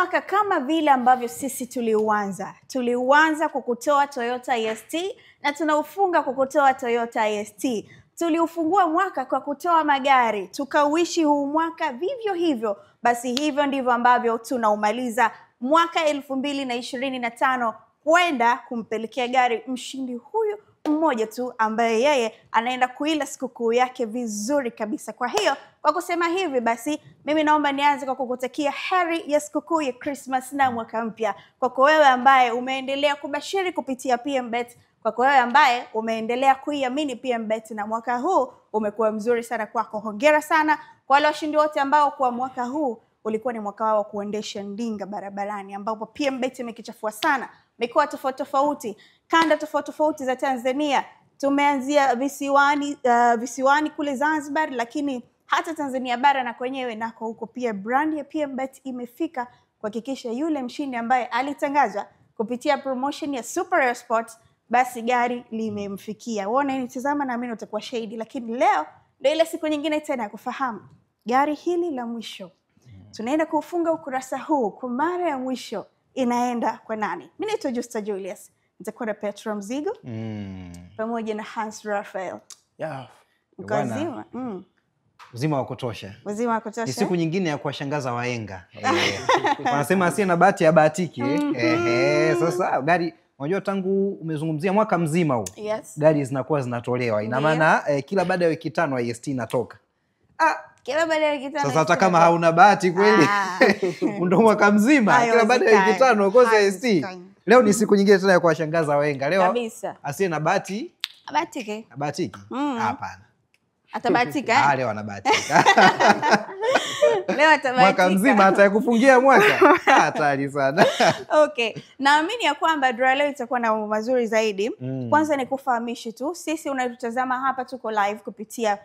mwaka kama vile ambavyo sisi tuliuanza kwa kutoa Toyota IST na tunaufunga kwa kutoa Toyota IST. Tuliufungua mwaka kwa kutoa magari, tukauishi huu mwaka vivyo hivyo. Basi hivyo ndivyo ambavyo tunaumaliza mwaka 2025 kwenda kumpelekea gari mshindi huyu mmoja tu ambaye yeye anaenda kuila sikukuu yake vizuri kabisa. Kwa hiyo kwa kusema hivi basi mimi naomba nianze kwa kukutakia heri ya sikukuu ya Christmas na mwaka mpya. Kwa wewe ambaye umeendelea kubashiri kupitia PMBet, kwa wewe ambaye umeendelea kuiamini PMBet na mwaka huu umekuwa mzuri sana kwako. Hongera sana kwa wale washindi wote ambao kwa mwaka huu ulikuwa ni mwaka wao kuendesha ndinga barabarani, ambapo PMBet imekichafua sana mikoa tofauti tofauti, kanda tofauti tofauti za Tanzania. Tumeanzia visiwani kule Zanzibar, lakini hata Tanzania bara na kwenyewe nako huko pia brand ya PMBet imefika kuhakikisha yule mshindi ambaye alitangazwa kupitia promotion ya Super Air Sports basi gari limemfikia. Uone nitazama na mimi utakuwa shahidi, lakini leo ndio ile siku nyingine tena ya kufahamu gari hili la mwisho. Tunaenda kufunga ukurasa huu kwa mara ya mwisho, inaenda kwa nani? Mimi naitwa Justa Julius. Nitakuwa na Petro Mzigo pamoja na Hans Raphael. Mzima. Mzima wa kutosha. Mzima wa kutosha. Ni siku nyingine ya kuwashangaza wahenga. Wanasema asiye na bahati ya bahatiki. Sasa gari, unajua tangu umezungumzia mwaka mzima huu. Gari zinakuwa zinatolewa. Ina maana kila baada ya wiki 5 IST inatoka. Kila baada ya wiki 5. Sasa hata kama hauna bahati kweli, ndio mwaka mzima kila baada ya wiki 5 ukosa IST. Leo ni siku nyingine tena ya kuwashangaza wahenga. Leo asiye na bahati abatike. Abatiki? Hapana. Atabahatika. Leo anabahatika. Leo atabahatika. Mwaka mzima atakufungia mwaka. Hatari sana. Okay. Naamini ya kwamba draw leo itakuwa na mambo mazuri zaidi. Kwanza ni kufahamisha tu, sisi unatutazama hapa tuko live kupitia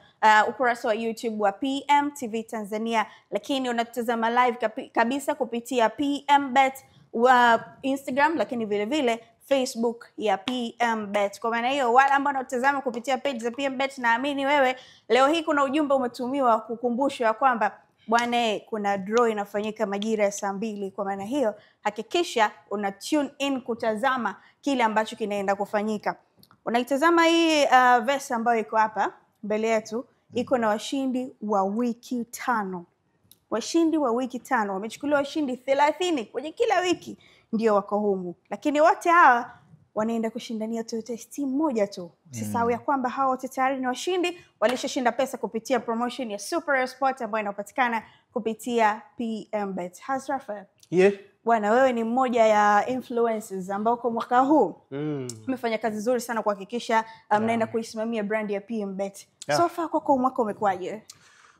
ukurasa wa YouTube wa PMTV Tanzania, lakini unatutazama live kabisa kupitia PMBet wa Instagram, lakini vile vile Facebook ya PMBet. Kwa maana hiyo wale ambao wanatazama kupitia page za PMBet, naamini wewe leo hii kuna ujumbe umetumiwa kukumbushwa kwamba bwana kuna draw inafanyika majira ya saa 2. Kwa maana hiyo hakikisha una tune in kutazama kile ambacho kinaenda kufanyika. Unaitazama hii verse ambayo iko hapa mbele yetu, iko na washindi wa wiki 5. Washindi wa wiki 5 wamechukuliwa washindi 30 kwenye kila wiki ndio wako humu, lakini wote hawa wanaenda kushindania Toyota ST moja tu. Usisahau ya kwamba hawa wote tayari ni washindi, walishashinda pesa kupitia promotion ya Super Air Sport ambayo inapatikana kupitia PMBet. Hans Raphael. Bwana, wewe ni mmoja ya influencers ambao kwa mwaka huu umefanya kazi nzuri sana kuhakikisha mnaenda kuisimamia brand ya PMBet. So far kwa mwaka umekuaje?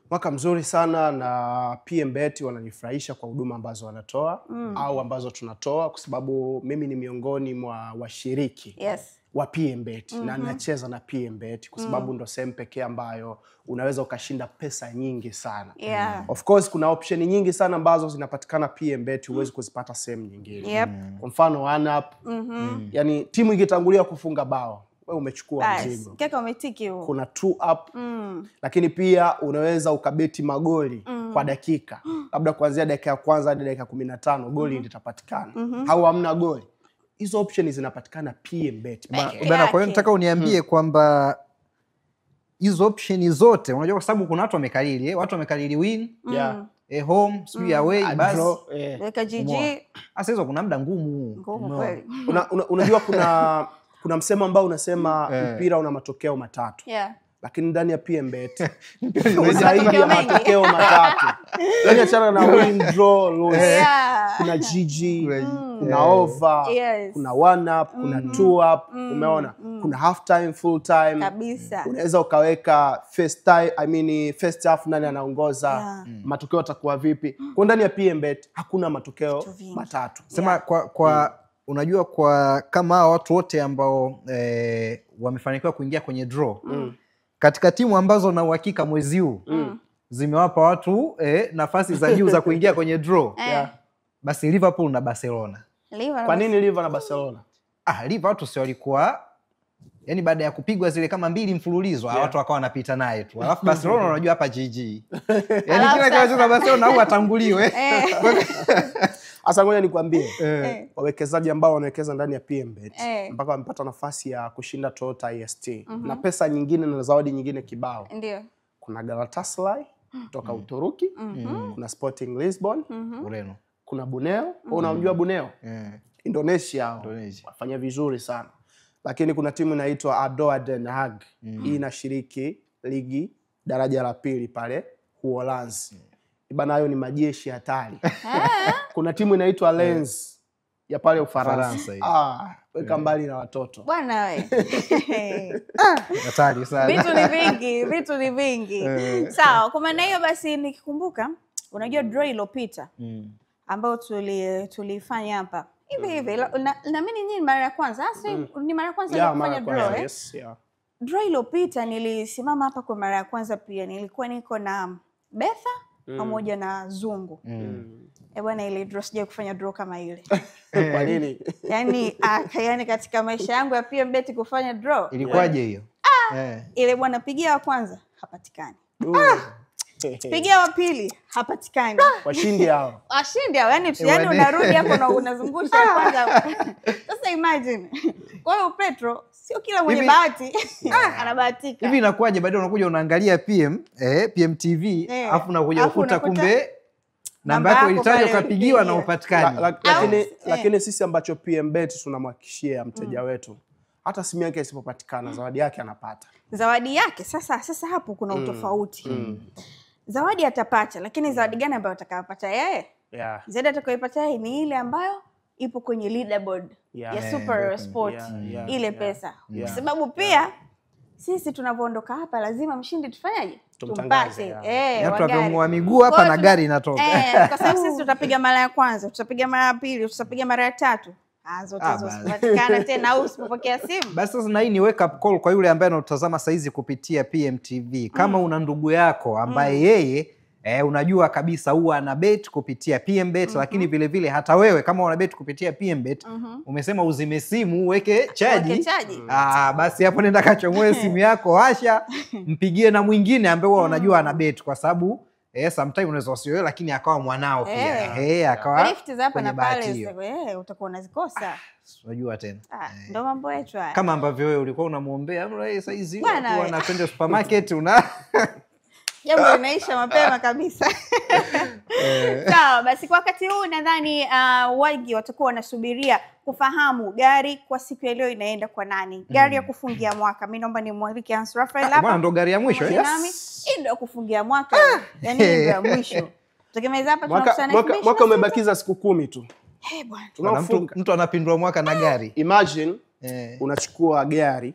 Mwaka mzuri sana, na PMBet wananifurahisha kwa huduma ambazo wanatoa au ambazo tunatoa, kwa sababu mimi ni miongoni mwa washiriki wa PMBet na nacheza na PMBet kwa sababu ndo sehemu pekee ambayo unaweza ukashinda pesa nyingi sana. Of course kuna option nyingi sana ambazo zinapatikana PMBet, huwezi kuzipata sehemu nyingine. Kwa mfano one up, yani timu ikitangulia kufunga bao wewe umechukua mzigo. Kaka umetiki huo. Kuna 2 up. Lakini pia unaweza ukabeti magoli kwa dakika. Labda kuanzia dakika ya kwanza hadi dakika 15 goli litapatikana. Au hamna goli. Hizo options zinapatikana PMBet. Bana, kwa hiyo nataka uniambie kwamba hizo options zote, unajua kwa sababu kuna watu wamekalili, watu wamekalili win, home, sijui away, basi weka GG. Sasa hizo kuna muda ngumu. Ngumu kweli. Unajua kuna msemo ambao unasema mpira una matokeo matatu. Lakini ndani ya PMBet zaidi ya matokeo matatu. Yaani achana na win, draw, lose. Kuna GG, kuna over, kuna one up, kuna 2 up, umeona? Kuna half time, full time. Kabisa. Unaweza ukaweka first half nani anaongoza, matokeo yatakuwa vipi. Kwa ndani ya PMBet hakuna matokeo matatu. Sema kwa unajua kwa kama watu wote ambao wamefanikiwa kuingia kwenye draw, katika timu ambazo na uhakika mwezi huu zimewapa watu nafasi za juu za kuingia kwenye draw, basi Liverpool na Barcelona. Kwa nini Liverpool na Barcelona? Liverpool watu sio walikuwa, yani baada ya kupigwa zile kama 2 mfululizo, watu wakawa wanapita naye tu. Alafu Barcelona unajua hapa GG. Yani kila kitu cha Barcelona au atanguliwe. Asa ngoja nikwambie wawekezaji ambao wanawekeza ndani ya PMBet mpaka wamepata nafasi ya kushinda Toyota IST na pesa nyingine na zawadi nyingine kibao. Ndio. Kuna Galatasaray kutoka Uturuki, kuna Sporting Lisbon, Ureno. Kuna Buneo, unamjua Buneo? Indonesia. Wafanya vizuri sana. Lakini kuna timu inaitwa ADOA Den Haag. Hii inashiriki ligi daraja la pili pale Uholanzi. Bana hayo ni majeshi hatari. Kuna timu inaitwa Lens ya pale Ufaransa. Weka mbali na watoto. Bwana we. Hatari sana. Vitu ni vingi. Sawa, kwa maana hiyo basi nikikumbuka, unajua draw iliyopita ambao tulifanya hapa. Hivi na mimi ni mara ya kwanza. Ni mara ya kwanza kufanya draw. Yes, draw iliyopita nilisimama hapa kwa mara ya kwanza pia. Nilikuwa niko na Betha pamoja na Zungu. Bwana ile draw sija kufanya draw kama ile. Kwa nini? Yani katika maisha yangu ya PMBet kufanya draw. Ilikuwaje hiyo? Ile bwana pigia wa kwanza hapatikani. Pigia wa pili hapatikani. Washindi hao. Yani unarudi hapo na unazungusha kwanza. Sasa imagine. Kwa hiyo Petro sio kila mwenye bahati anabahatika. Hivi inakuwaje baadaye unakuja unaangalia PMTV afu unakuja ukuta kumbe namba yako ilitajwa ukapigiwa na upatikani. Lakini sisi ambacho PMBet tunamhakikishia mteja wetu hata simu yake isipopatikana zawadi yake anapata. Zawadi yake sasa hapo kuna utofauti. Zawadi atapata, lakini zawadi gani ambayo atakayopata yeye? Zawadi atakayopata yeye ni ile ambayo ipo kwenye leaderboard ya Super Sport, ile pesa. Kwa sababu pia sisi tunavyoondoka hapa lazima mshindi tufanyaje? Tumpate. Watu wakiamua miguu hapa na gari inatoka. Kwa sababu sisi tutapiga mara ya kwanza, tutapiga mara ya pili, tutapiga mara ya tatu. Zote zisipatikana tena au usipopokea simu. Basi sasa na hii ni wake up call kwa yule ambaye anatazama saizi kupitia PMTV. Kama una ndugu yako ambaye yeye unajua kabisa huwa ana bet kupitia PMBet, lakini vile vile hata wewe kama una bet kupitia PMBet, umesema uzime simu uweke chaji. Basi hapo nenda kachomoe simu yako, washa, mpigie na mwingine ambaye huwa unajua ana bet, kwa sababu sometimes unaweza usiwe lakini akawa mwanao pia. Akawa lift za hapa na pale utakuwa unazikosa. Unajua tena. Ndio mambo yetu haya. Kama ambavyo wewe ulikuwa unamuombea saizi kwa anapenda supermarket jambo linaisha mapema kabisa. Sawa, basi kwa wakati huu nadhani wengi watakuwa wanasubiria kufahamu gari kwa siku ya leo inaenda kwa nani. Gari ya kufungia mwaka. Mimi naomba nimwalike Hans Raphael hapa. Bwana ndo gari ya mwisho. Hii ndio kufungia mwaka. Yaani ndio ya mwisho. Tukimaliza hapa tunakutana mwaka umebakiza siku 10 tu. Bwana. Mtu anapindua mwaka na gari. Imagine unachukua gari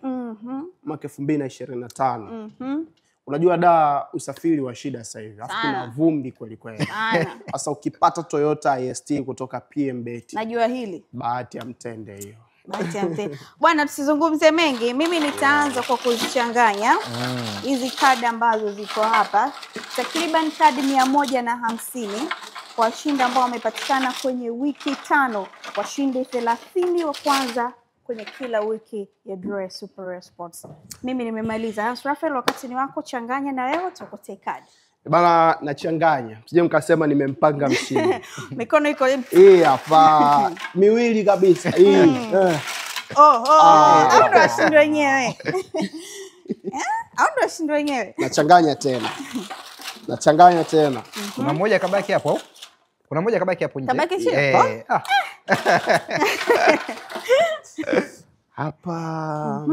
mwaka 2025. Unajua usafiri wa shida sasa hivi. Alafu kuna vumbi kweli kweli. Sasa ukipata Toyota IST kutoka PMBet. Najua hili. Bahati ya mtende hiyo. Bwana, tusizungumze mengi. Mimi nitaanza kwa kuzichanganya hizi kadi ambazo ziko hapa. Takriban kadi 150 kwa washindi ambao wamepatikana kwenye wiki 5. Washindi 30 wa kwanza kwenye kila wiki ya draw ya Super Sports. Mimi nimemaliza. Hans Raphael, wakati ni wako, changanya na wewe tukote kadi. Bana, nachanganya. Sije mkasema nimempanga mshindi. Mikono iko empty. Hapa miwili kabisa. Au ndo washindi wenyewe. Au ndo washindi wenyewe. Nachanganya tena. Kuna mmoja kabaki hapo. Kuna mmoja kabaki hapo nje. Kabaki chini. Hapa.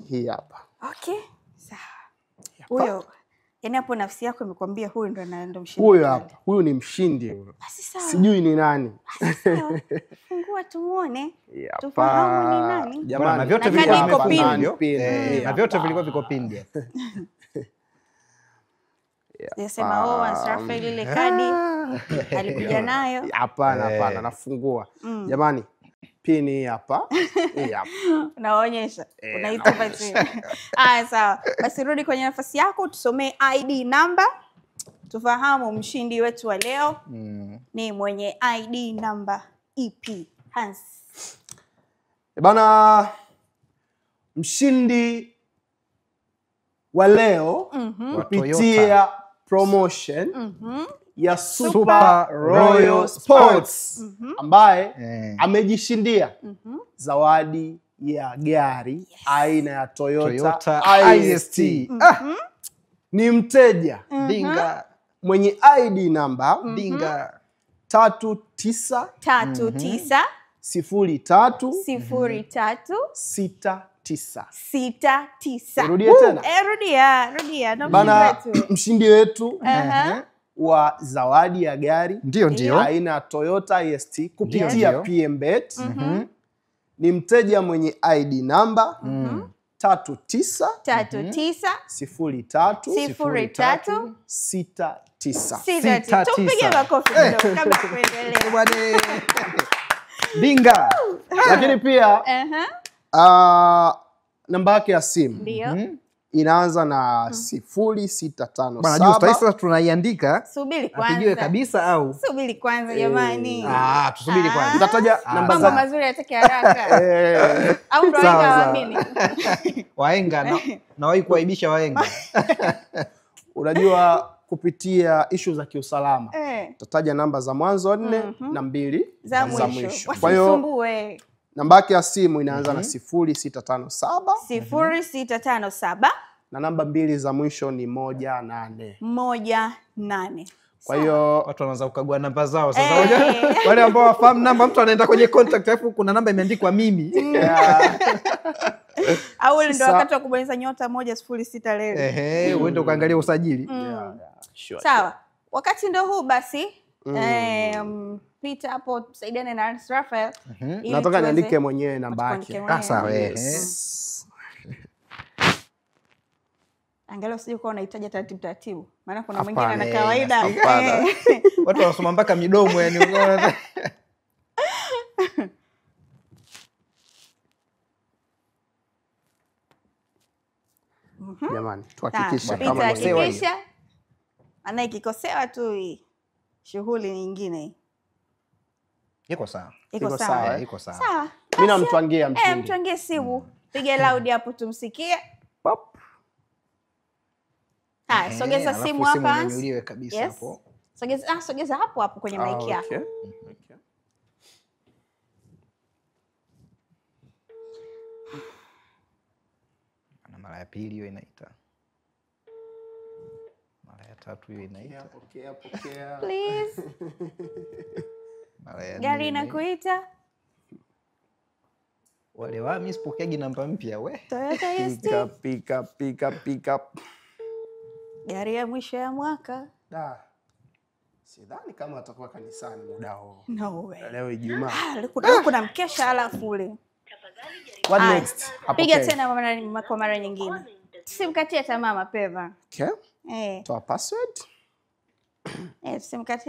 Hii hapa. Okay. Sawa. Huyo, yani hapo nafsi yako imekwambia huyu ndo mshindi. Huyo hapa. Huyu ni mshindi huyo. Sijui ni nani. Fungua tumuone. Tufahamu ni nani. Jamani, na vyote vilikuwa vimepindwa. Na vyote vilikuwa viko pindi. Sema Hans Raphael ile kadi alikuja nayo. Hapana, nafungua. Jamani, pini hapa. Unaonyesha. Unaitupa chini. Sawa. Basi rudi kwenye nafasi yako, tusomee ID number. Tufahamu mshindi wetu wa leo ni mwenye ID number ipi. Hans. Bana, mshindi wa leo kupitia promotion ya Super Royal Sports ambaye amejishindia zawadi ya gari aina ya Toyota IST. Ni mteja Dinga mwenye ID namba Dinga 39 39 03 03 69. 69. Rudia tena. Rudia. Bana, mshindi wetu wa zawadi ya gari ndio aina ya Toyota IST kupitia PMBet ni mteja mwenye ID namba 39 39 03 69. Tupige makofi kidogo kabla tuendelee. Dinga. Lakini pia namba yake ya simu inaanza na 0657. Bana, sasa tunaiandika. Subiri kwanza. Apijue kabisa au? Subiri kwanza jamani. Tusubiri kwanza. Tutataja namba za mazuri yatake haraka. Au ndo waamini. Wahenga na wahi kuaibisha wahenga. Unajua kupitia issue za kiusalama. Tutataja namba za mwanzo 4 na 2 za mwisho. Kwa hiyo namba yake ya simu inaanza na 0657 0657 na namba 2 za mwisho ni 18. Kwa hiyo watu wanaanza kukagua namba zao sasa. Wale ambao wafahamu namba, mtu anaenda kwenye contact alafu kuna namba imeandikwa mimi. Au ile ndio wakati wa kubonyeza *106 leo. Uende ukaangalia usajili. Sawa. Wakati ndio huu basi. Peter hapo tusaidiane na Hans Raphael. Nataka niandike mwenyewe namba yake. Sawa. Angalau usije kuwa unahitaji taratibu. Maana kuna mwingine ana kawaida. Watu wanasoma mpaka midomo yani. Jamani, tuhakikishe kama ana ikikosewa tu shughuli nyingine. Iko sawa. Sawa. Mimi namtwangia mshindi. Mtwangie simu. Piga loud hapo tumsikie. Pop. Sogeza simu hapa. Simu kabisa hapo. Sogeza hapo kwenye mic yako. Okay. Na mara ya pili hiyo inaita. Mara ya tatu hiyo inaita. Pokea. Please. Gari inakuita. Wale wa mimi sipokeagi namba mpya we. Toyota IST. Pika. Gari ya mwisho ya mwaka. Sidhani kama atakuwa kanisani muda huo. No way. Leo Ijumaa. Kuna mkesha alafu ule. What next? Piga tena kwa mara nyingine. Simkatie tamaa mapema. Okay. Toa password.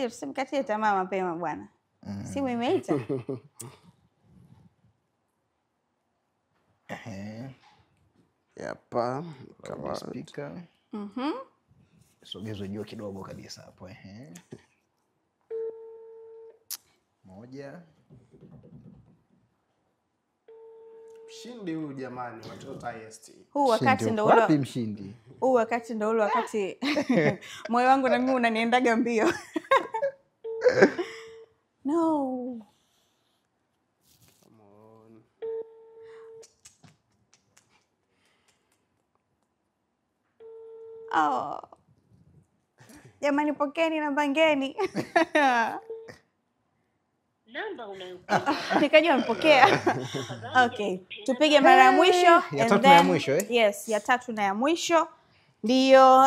Simkatie tamaa mapema bwana. Simu imeita. Yapa, kama speaker. Sogezo juu kidogo kabisa hapo. Moja. Mshindi huyu jamani wa Toyota IST. Huu wakati ndio ule. Wapi mshindi? Huu wakati ndio ule wakati moyo wangu na mimi unaniendaga mbio. No. Come on. Jamani, pokeeni namba ngeni. Namba unayopiga. Nikajua mpokea. Okay. Tupige mara ya mwisho. Ya tatu na ya mwisho Yes, ya tatu na ya mwisho. Ndio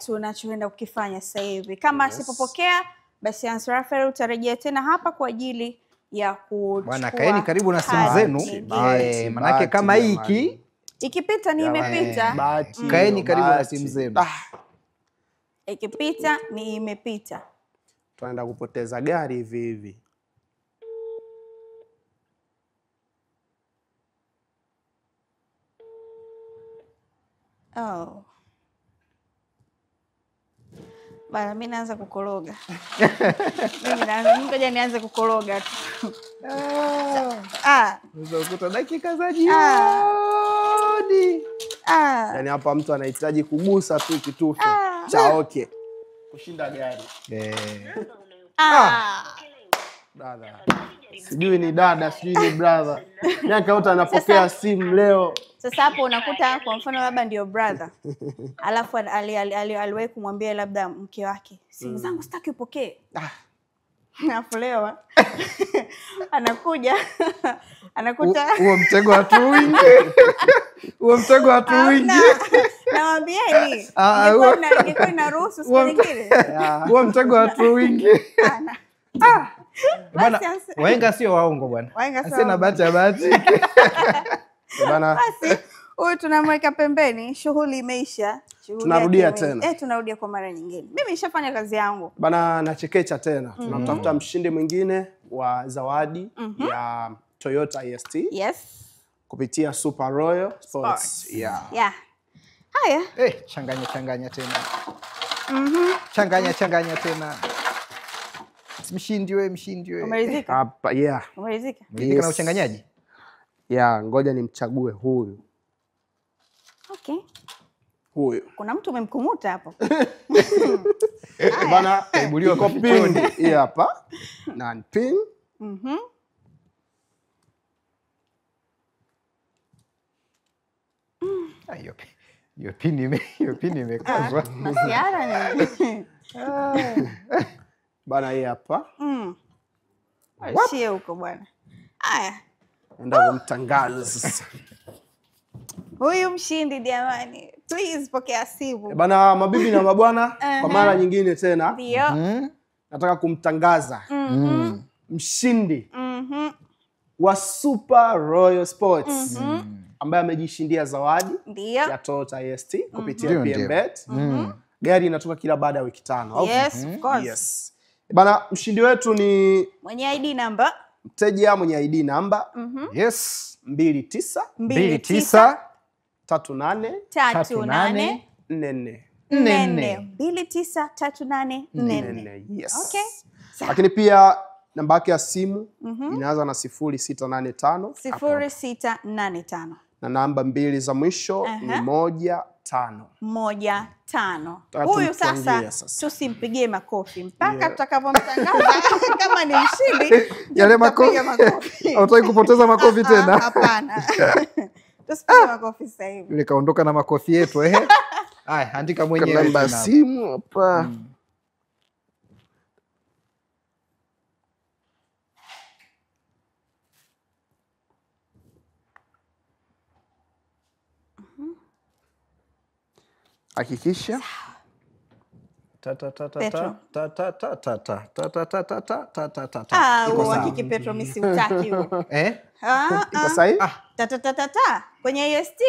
tunachoenda kukifanya sasa hivi. Kama asipopokea basi Hans Raphael utarejea tena hapa kwa ajili ya kuchukua. Bwana, kaeni karibu na simu zenu. Manake kama hii ikipita ni imepita. Kaeni karibu na simu zenu. Ikipita ni imepita. Tunaenda kupoteza gari hivi. Bana, mimi naanza kukoroga. Ngoja nianze kukoroga tu. Unakuta dakika za jioni. Yaani hapa mtu anahitaji kugusa tu kitufe cha okay. kushinda gari. Brother. Sijui ni dada, sijui ni brother. Miaka yote anapokea simu leo. Sasa hapo unakuta kwa mfano labda ndio brother. Alafu aliwahi kumwambia labda mke wake, simu zangu sitaki upokee. Nafulewa. Anakuja. Anakuta huo mtego watu wingi. Huo mtego watu wingi. Nawaambieni. Ningekuwa inaruhusu siku nyingine. Huo mtego watu wingi. Bwana, wahenga sio waongo bwana. Asina bahati. Bwana. Basi huyu tunamweka pembeni, shughuli imeisha. Tunarudia tena. Tunarudia kwa mara nyingine. Mimi nishafanya kazi yangu. Bana, nachekecha tena. Tunamtafuta mshindi mwingine wa zawadi ya Toyota IST. Yes. Kupitia Super Royal Sports. Yeah. Haya. Changanya tena. Changanya tena. Mshindi we. Umeridhika? Hapa, yeah. Umeridhika? Umeridhika na uchanganyaji? Yeah, ngoja nimchague huyu. Okay. Huyu. Kuna mtu umemkumuta hapo. Bana, kaibuliwa kwa pin. Hii hapa. Na pin. Hiyo pin imekazwa. Masiara ni. Bana, hii hapa. Wachie huko bwana. Haya. Enda kumtangaza sasa. Huyu mshindi jamani. Please pokea simu. Bana, mabibi na mabwana, kwa mara nyingine tena. Ndio. Nataka kumtangaza mshindi wa Super Royal Sports ambaye amejishindia zawadi ya Toyota IST kupitia PMBet. Gari inatoka kila baada ya wiki 5. Yes, of course. Yes. Bana, mshindi wetu ni mwenye ID number. Mteja mwenye ID number. Yes. 29 29 38 38 44 293844. Yes. Okay. Lakini pia namba yake ya simu inaanza na 0685 0685 na namba 2 za mwisho ni 15. Huyu sasa tusimpigie makofi mpaka tutakapomtangaza kama ni mshindi. Yale makofi. Hautaki kupoteza makofi tena? Hapana. Tusipige makofi sasa hivi. Yule kaondoka na makofi yetu Haya, andika mwenyewe namba simu hapa. Hakikisha Hakiki Petro mimi siutaki huo. Iko sahihi? Kwenye IST.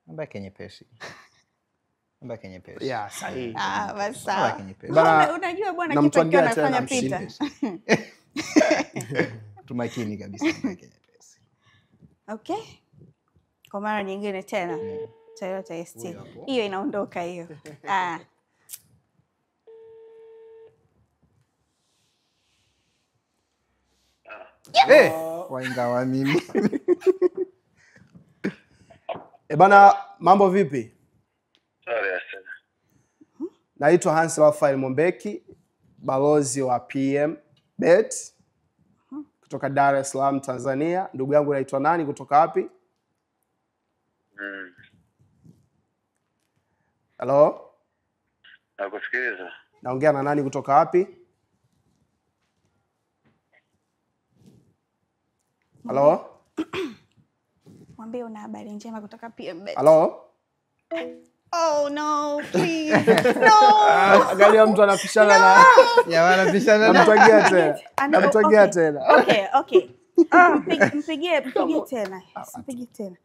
Namba nyepesi. Yeah, sahihi. Basi. Unajua bwana kitu akiwa anafanya pita. Tumakini kabisa nyepesi. Okay. Kwa mara nyingine tena. Toyota IST. Hiyo inaondoka hiyo. Waingawa mimi. Bana, mambo vipi? Naitwa Hans Raphael Mombeki, balozi wa PMBet kutoka Dar es Salaam, Tanzania. Ndugu yangu naitwa nani, kutoka wapi? Hello? Nakusikiliza. Naongea na nani, kutoka wapi? Hello? Mwambie una habari njema kutoka PMBet. Hello? Oh no, please. No. Angalia mtu anapishana na anapishana na namtagia tena. Okay. Mpigie tena. Mpigie tena.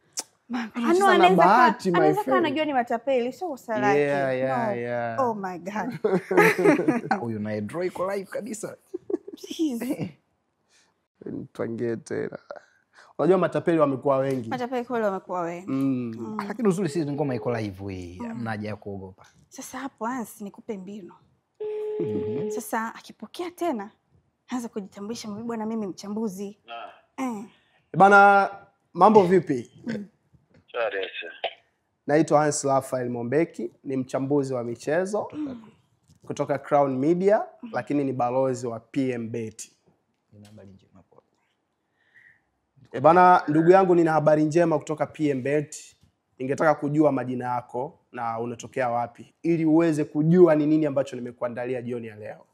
Anaweza kana anajua ni matapeli, sio kosa Yeah. Oh my God. Huyu na draw iko live kabisa. Please. Mpangie tena. Unajua matapeli wamekuwa wengi. Matapeli kweli wamekuwa wengi. Lakini uzuri sisi ngoma iko live hii, hamna haja ya kuogopa. Sasa hapo Hans nikupe mbinu. Sasa akipokea tena, anza kujitambulisha, bwana mimi mchambuzi. Bana, mambo vipi? Naitwa Hans Raphael Mombeki, ni mchambuzi wa michezo kutoka Crown Media, lakini ni balozi wa PMBet. Bana, ndugu yangu, nina habari njema kutoka PMBet. Ningetaka kujua majina yako na unatokea wapi ili uweze kujua ni nini ambacho nimekuandalia jioni ya leo.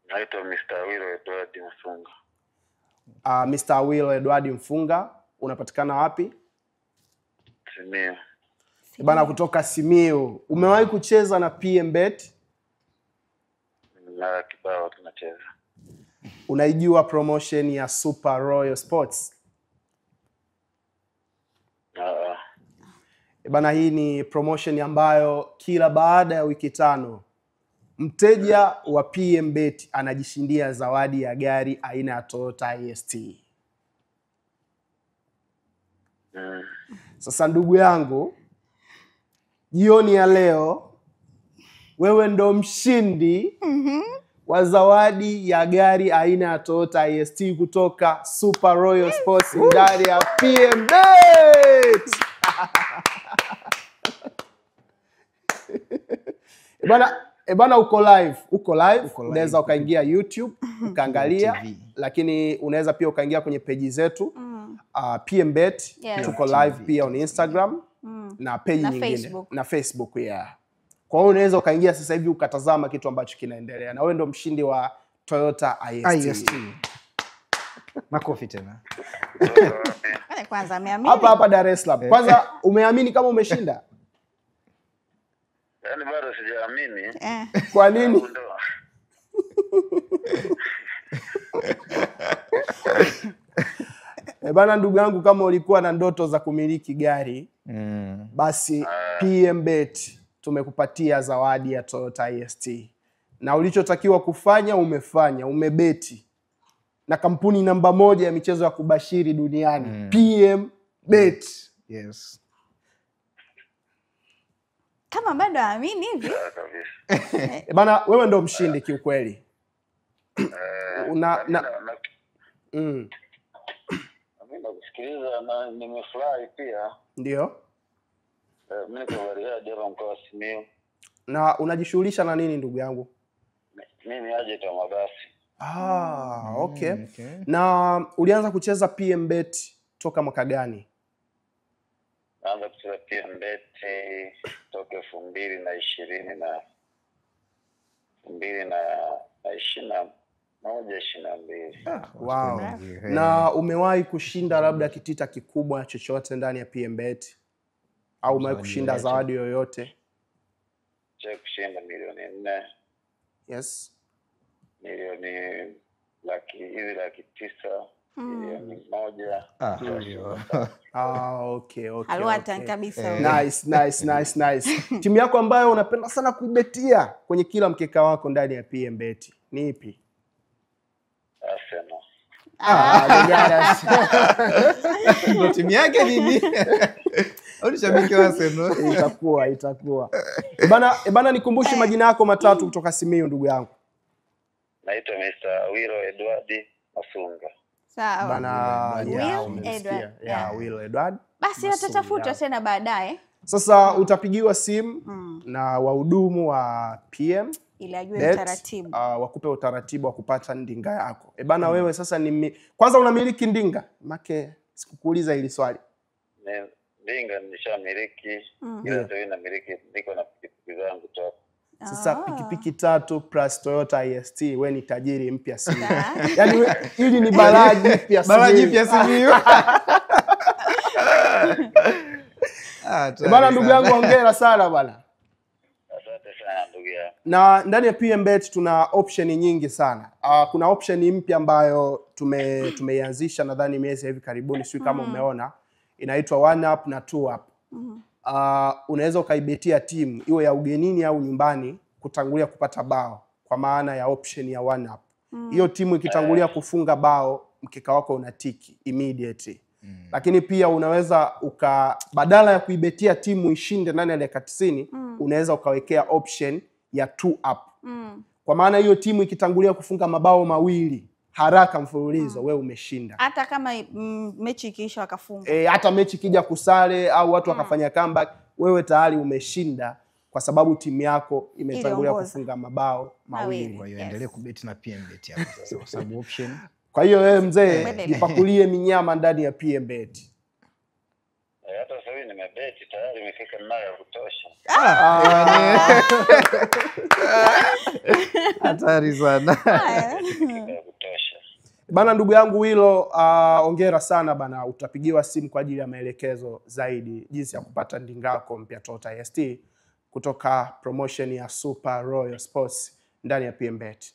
Naitwa Mr. Wilo Edward Mfunga. Mr. Wilo Edward Mfunga, unapatikana wapi? Simiyu. Bana, kutoka Simiyu. Umewahi kucheza na PMBet? Na kibao tunacheza. Unaijua promotion ya Super Royal Sports? Bana, hii ni promotion ambayo kila baada ya wiki 5 mteja wa PMBet anajishindia zawadi ya gari aina ya Toyota IST. Sasa ndugu yangu, jioni ya leo wewe ndo mshindi wa zawadi ya gari aina ya Toyota IST kutoka Super Royal Sports ndani ya PMBet. Bana, uko live. Unaweza ukaingia YouTube ukaangalia, lakini unaweza pia ukaingia kwenye page zetu PMBet. Tuko live pia on Instagram na page nyingine na Facebook. Kwa hiyo unaweza ukaingia sasa hivi ukatazama kitu ambacho kinaendelea, na wewe ndo mshindi wa Toyota IST. Makofi tena. Kwanza ameamini. Hapa Dar es Salaam. Kwanza umeamini kama umeshinda? Yaani bado sijaamini. Kwa nini? Bana, ndugu yangu, kama ulikuwa na ndoto za kumiliki gari, basi PMBet tumekupatia zawadi ya Toyota IST. Na ulichotakiwa kufanya umefanya, umebeti na kampuni namba 1 ya michezo ya kubashiri duniani, PMBet. Yes. Kama bado aamini hivi. Bana, wewe ndo mshindi kiukweli. Mimi nakusikiliza na nimefurahi pia. Ndio. Mimi niko Bariadi hapa mkoa wa Simiyu. Na unajishughulisha na nini ndugu yangu? Mimi aje kwa mabasi. Okay. Na ulianza kucheza PMBet toka mwaka gani? Naanza kucheza PMBet toka 2020 2022. Wow. Na umewahi kushinda labda kitita kikubwa chochote ndani ya PMBet? Au umewahi kushinda zawadi yoyote? Kushinda milioni 4. Yes. Milioni laki 9, milioni 1. Okay. Alwatan kabisa. Nice. Timu yako ambayo unapenda sana kuibetia kwenye kila mkeka wako ndani ya PMBet ni ipi? Arsenal. Ndio timu yake nini? Ulishabiki wa Arsenal. Itakuwa. Bana, nikumbushe majina yako matatu kutoka Simiyu ndugu yangu. Naitwa Mr. Wilo Edward Mfunga. Sawa. Bana, Will Edward. Basi atatafutwa tena baadaye. Sasa utapigiwa simu na wahudumu wa PM ili ajue utaratibu. Wakupe utaratibu wa kupata ndinga yako. Bana, wewe sasa kwanza unamiliki ndinga? Make sikukuuliza hili swali. Ndinga nishamiliki, ila ndio namiliki, niko na pikipiki zangu tu. Sasa pikipiki 3 plus Toyota IST, wewe ni tajiri mpya Simiyu. Yaani hili ni baraji mpya Simiyu. Baraji mpya Simiyu. Bana, ndugu yangu, hongera sana bana. Asante sana ndugu yangu. Na ndani ya PMBet tuna option nyingi sana. Kuna option mpya ambayo tumeianzisha nadhani miezi hivi karibuni, sio kama umeona. Inaitwa 1 up na 2 up. Unaweza ukaibetia timu iwe ya ugenini au nyumbani kutangulia kupata bao, kwa maana ya option ya 1 up. Hiyo timu ikitangulia kufunga bao, mkeka wako unatiki immediately. Lakini pia unaweza badala ya kuibetia timu ishinde ndani ya dakika 90, unaweza ukawekea option ya 2 up. Kwa maana hiyo timu ikitangulia kufunga mabao 2 haraka mfululizo, wewe umeshinda. Hata kama mechi ikiisha wakafunga. Hata mechi kija kusale au watu wakafanya comeback, wewe tayari umeshinda kwa sababu timu yako imetangulia kufunga mabao mawili. Kwa hiyo endelee kubeti na PMBet hapo sasa kwa sababu option. Kwa hiyo wewe mzee, jipakulie minyama ndani ya PMBet. Hata sasa hivi nimebeti tayari, nimefika mara ya kutosha. Hatari sana. Bana, ndugu yangu Willow, hongera sana bana. Utapigiwa simu kwa ajili ya maelekezo zaidi jinsi ya kupata ndinga yako mpya Toyota IST kutoka promotion ya Super Royal Sports ndani ya PMBet.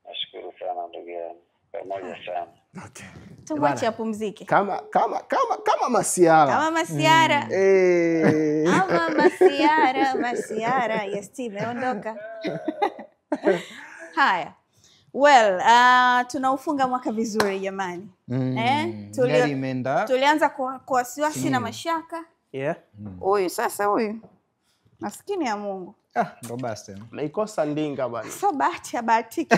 Nashukuru sana ndugu yangu. Pamoja sana. Okay. Tumwache apumzike. Kama Masiara. Kama Masiara. Kama Masiara. IST imeondoka. Haya. Well, tunaufunga mwaka vizuri jamani. Tulianza kwa wasiwasi na mashaka. Huyu sasa huyu. Maskini ya Mungu. Ndo basi. Meikosa ndinga bwana. So bahati ya bahatiki.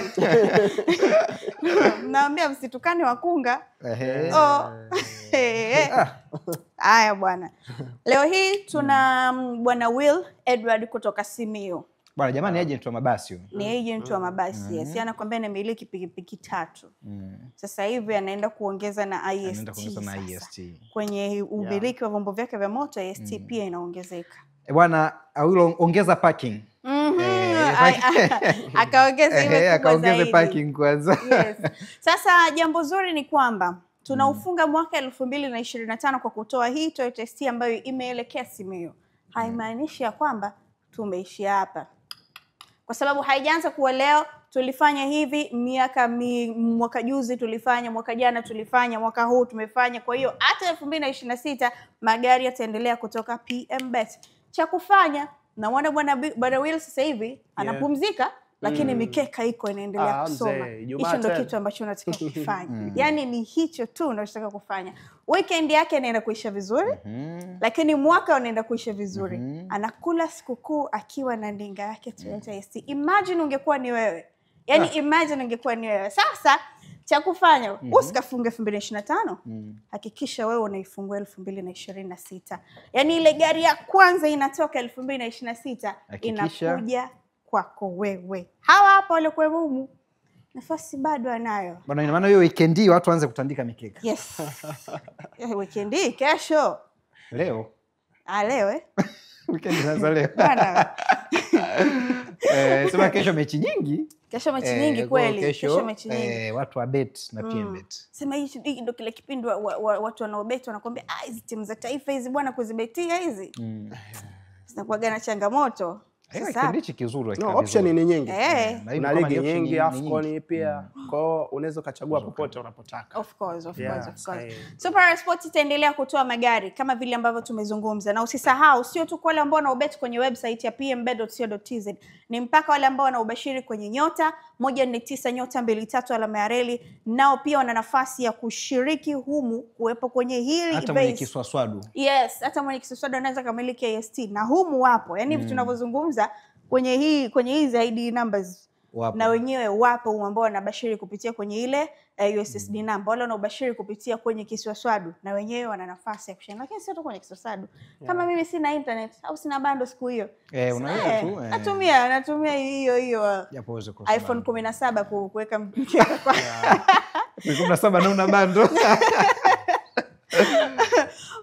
Naambia msitukane wakunga. Haya bwana. Leo hii tuna bwana Will Edward kutoka Simiyu. Bwana jamani, agent wa mabasi huyo. Ni agent wa mabasi. Yes, anakuambia anamiliki pikipiki 3. Sasa hivi anaenda kuongeza na IST. Kwenye umiliki wa vyombo vyake vya moto, IST pia inaongezeka. Bwana Awilo, ongeza parking. Akaongeza parking kwanza. Yes. Sasa jambo zuri ni kwamba tunaufunga mwaka 2025 kwa kutoa hii Toyota IST ambayo imeelekea Simiyu. Haimaanishi ya kwamba tumeishia hapa. Kwa sababu haijaanza kuwa leo, tulifanya hivi mwaka juzi tulifanya, mwaka jana tulifanya, mwaka huu tumefanya. Kwa hiyo hata 2026 magari yataendelea kutoka PMBet. Cha kufanya na bwana Will sasa hivi anapumzika, lakini mikeka iko inaendelea kusoma. Hicho ndio kitu ambacho unataka kufanya. Yaani ni hicho tu unachotaka kufanya. Weekend yake inaenda kuisha vizuri, lakini mwaka unaenda kuisha vizuri. Anakula sikukuu akiwa na ndinga yake Toyota IST. Imagine ungekuwa ni wewe. Yaani imagine ungekuwa ni wewe. Sasa cha kufanya usikafunge 2025. Hakikisha wewe unaifungua 2026. Yaani ile gari ya kwanza inatoka 2026 inakuja kwako wewe. Hawa hapa wale kwa mumu. Nafasi bado anayo. Bwana, ina maana hiyo weekend hii watu waanze kutandika mikeka. Yes. Weekend hii kesho. Leo. Leo Weekend inaanza leo. Sema kesho mechi nyingi. Kesho mechi nyingi kweli. Kesho mechi nyingi. Watu wa bet na PMBet. Sema hii ndio kile kipindi watu wanaobet wanakuambia hizi timu za taifa hizi bwana kuzibetia hizi. Zinakuwa gana changamoto. Kipendichi kizuri. No, option ni nyingi. Na ligi nyingi, AFCON pia. Kwa hiyo unaweza kuchagua popote unapotaka. Of course. Super Sport itaendelea kutoa magari kama vile ambavyo tumezungumza. Na usisahau sio tu kwa wale ambao wanaobet kwenye website ya pmbet.co.tz. Ni mpaka wale ambao wanaubashiri kwenye nyota 149 nyota 23 alama ya reli, nao pia wana nafasi ya kushiriki humu kuwepo kwenye hili hata mwenye kiswaswadu. Yes, hata mwenye kiswaswadu anaweza kamiliki IST na humu wapo. Yaani hivi tunavyozungumza kwenye hizi ID numbers wapo. Na wenyewe wapo ambao wanabashiri kupitia kwenye ile USSD number, wale wanaobashiri kupitia kwenye kiswaswadu na wenyewe wana nafasi ya kushinda. Lakini sio tu kwenye kiswaswadu. Kama mimi sina internet au sina bando siku hiyo. Unaweza tu. Natumia hiyo iPhone 17 kuweka mkeka kwa. 17 na una bando.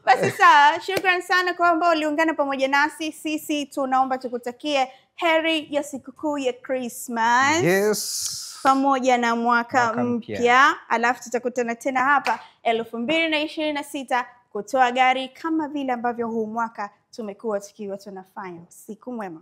Basi sawa, shukrani sana kwa ambao uliungana pamoja nasi. Sisi tunaomba tukutakie heri ya sikukuu ya Christmas. Yes. Pamoja na mwaka mpya. Alafu tutakutana tena hapa 2026 kutoa gari kama vile ambavyo huu mwaka tumekuwa tukiwa tunafanya. Siku mwema.